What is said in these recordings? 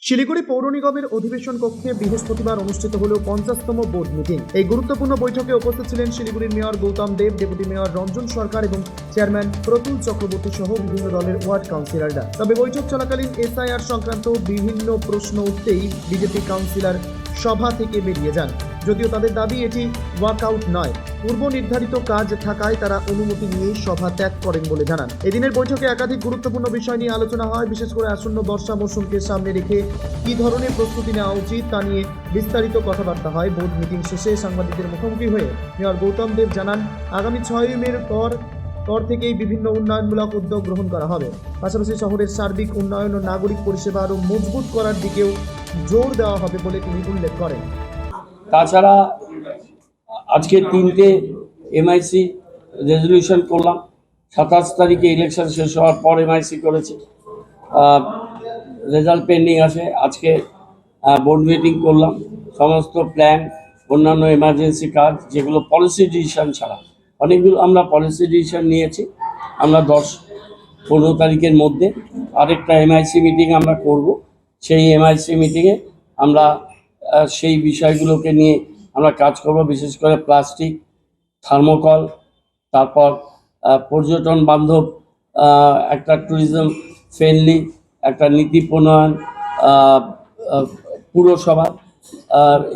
শিলিগুড়ি পৌর নিগমের অধিবেশন কক্ষে বৃহস্পতিবার অনুষ্ঠিত হল 50তম বোর্ড মিটিং। এই গুরুত্বপূর্ণ বৈঠকে উপস্থিত ছিলেন শিলিগুড়ির মেয়র গৌতম দেব, ডেপুটি মেয়র রঞ্জন সরকার এবং চেয়ারম্যান প্রতুল চক্রবর্তী সহ বিভিন্ন দলের ওয়ার্ড কাউন্সিলররা। তবে বৈঠক চলাকালীন এসআইআর সংক্রান্ত বিভিন্ন প্রশ্ন উঠতেই বিজেপি কাউন্সিলর সভা থেকে বেরিয়ে যান। যদিও তাদের দাবি এটি ওয়াকআউট নয়, পূর্ব নির্ধারিত কাজ থাকায় তারা অনুমতি নিয়েই সভা ত্যাগ করেন বলে জানান। এদিনের বৈঠকে একাধিক গুরুত্বপূর্ণ বিষয় নিয়ে আলোচনা হয়। বিশেষ করে আসন্ন বর্ষা মৌসুমকে সামনে রেখে কি ধরনের প্রস্তুতি নেওয়া উচিত তা নিয়ে বিস্তারিত কথাবার্তা হয়। বোর্ড মিটিং শেষে সাংবাদিকদের মুখোমুখি হয়ে মেয়র গৌতম দেব জানান, আগামী 6 মের পর থেকেই বিভিন্ন উন্নয়নমূলক উদ্যোগ গ্রহণ করা হবে। পাশাপাশি শহরের সার্বিক উন্নয়ন ও নাগরিক পরিষেবা আরও মজবুত করার দিকেও জোর দেওয়া হবে বলে তিনি উল্লেখ করেন। তাছাড়া আজকে 3টে এমআইসি রেজলিউশন করলাম। 27 তারিখে ইলেকশন শেষ হওয়ার পর এমআইসি করেছে, রেজাল্ট পেন্ডিং আছে। আজকে বোর্ড মিটিং করলাম। সমস্ত প্ল্যান, অন্যান্য এমার্জেন্সি কাজ যেগুলো পলিসি ডিসিশন ছাড়া, অনেকগুলো আমরা পলিসি ডিসিশন নিয়েছি। আমরা 10-15 তারিখের মধ্যে আরেকটা এমআইসি মিটিং আমরা করব। সেই এমআইসি মিটিংয়ে আমরা সেই বিষয়গুলোকে নিয়ে আমরা কাজ করব। বিশেষ করে প্লাস্টিক, থার্মোকল, তারপর পর্যটন বান্ধব একটা ট্যুরিজম ফ্রেন্ডলি একটা নীতি প্রণয়ন পুরসভা,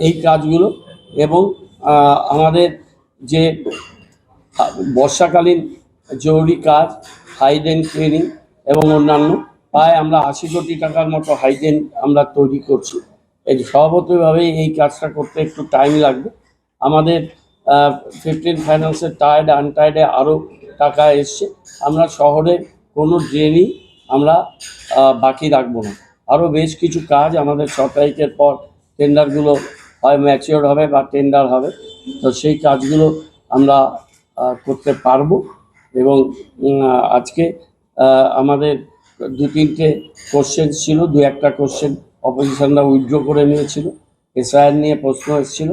এই কাজগুলো এবং আমাদের যে বর্ষাকালীন জরুরি কাজ, হাইডেন ক্লিনিং এবং অন্যান্য প্রায় আমরা 80 কোটি টাকার মতো হাইডেন আমরা তৈরি করছি। এই স্বভাবতভাবে এই কাজটা করতে একটু টাইম লাগবে। আমাদের 15 ফাইন্যান্সের টায়ার্ড আনটায়ার্ডে আরও টাকা এসছে। আমরা শহরে কোনো ড্রেনই আমরা বাকি রাখবো না। আরও বেশ কিছু কাজ আমাদের 6 তারিখের পর টেন্ডারগুলো হয় ম্যাচিওর হবে বা টেন্ডার হবে, তো সেই কাজগুলো আমরা করতে পারবো। এবং আজকে আমাদের 2-3টে কোশ্চেন ছিল, 2-1টা কোশ্চেন অপোজিশনরা উইথড্র করে নিয়েছিল। এসআইআর নিয়ে প্রশ্ন এসেছিল,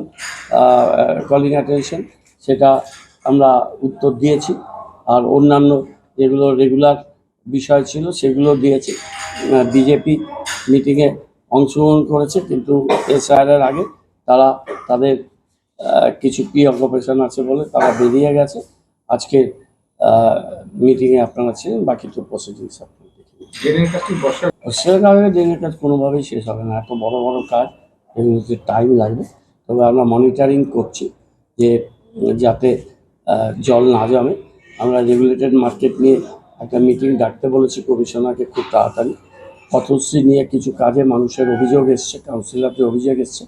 কলিং অ্যাটেনশন, সেটা আমরা উত্তর দিয়েছি। আর অন্যান্য যেগুলো রেগুলার বিষয় ছিল সেগুলো দিয়েছি। বিজেপি মিটিংয়ে অংশগ্রহণ করেছে, কিন্তু এসআইআরের আগে তারা তাদের কিছু অকুপেশন আছে বলে তারা বেরিয়ে গেছে। আজকে মিটিংয়ে আপনারা ছিলেন, বাকি তো প্রসিডিংস আপনারা ড্রেনের কাজ কোনোভাবেই শেষ হবে না। এত বড় বড় কাজ, এগুলোতে টাইম লাগবে। তবে আমরা মনিটরিং করছি যে যাতে জল না জমে। আমরা রেগুলেটেড মার্কেট নিয়ে একটা মিটিং ডাকতে বলেছি কমিশনারকে খুব তাড়াতাড়ি। পথশ্রী নিয়ে কিছু কাজে মানুষের অভিযোগ এসছে, কাউন্সিলরদের অভিযোগ এসছে,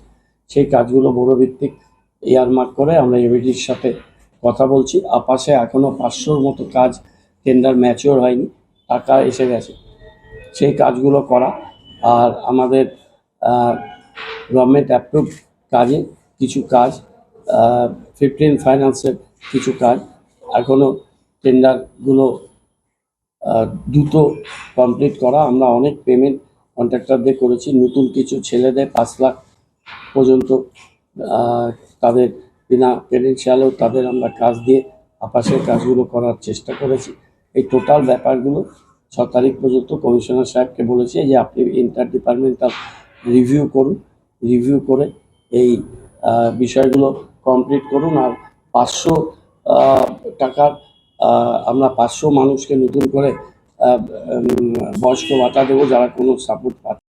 সেই কাজগুলো বড়ভিত্তিক এয়ারমার্ক করে আমরা এবিডির সাথে কথা বলছি। আপাশে এখনও 500-র মতো কাজ টেন্ডার ম্যাচিওর হয়নি, টাকা এসে গেছে, সেই কাজগুলো করা। আর আমাদের গভর্নমেন্ট অ্যাপ্রুভ কাজে কিছু কাজ, 15 ফাইন্যান্সের কিছু কাজ এখনও টেন্ডারগুলো দ্রুত কমপ্লিট করা। আমরা অনেক পেমেন্ট কন্ট্রাক্টরদের করেছি, নতুন কিছু ছেলেদের 5 লাখ পর্যন্ত তাদের বিনা ক্রেডেনশিয়ালেও তাদের আমরা কাজ দিয়ে আপাশের কাজগুলো করার চেষ্টা করেছি। এই টোটাল ব্যাপারগুলো 6 তারিখ পর্যন্ত কমিশনার সাহেবকে বলেছি যে আপনি ইন্টার ডিপার্টমেন্টাল রিভিউ করুন, রিভিউ করে এই বিষয়গুলো কমপ্লিট করুন। আর 500 টাকার আমরা 500 মানুষকে নতুন করে বয়স্ক ভাতা দেবো যারা কোনো সাপোর্ট পাচ্ছে।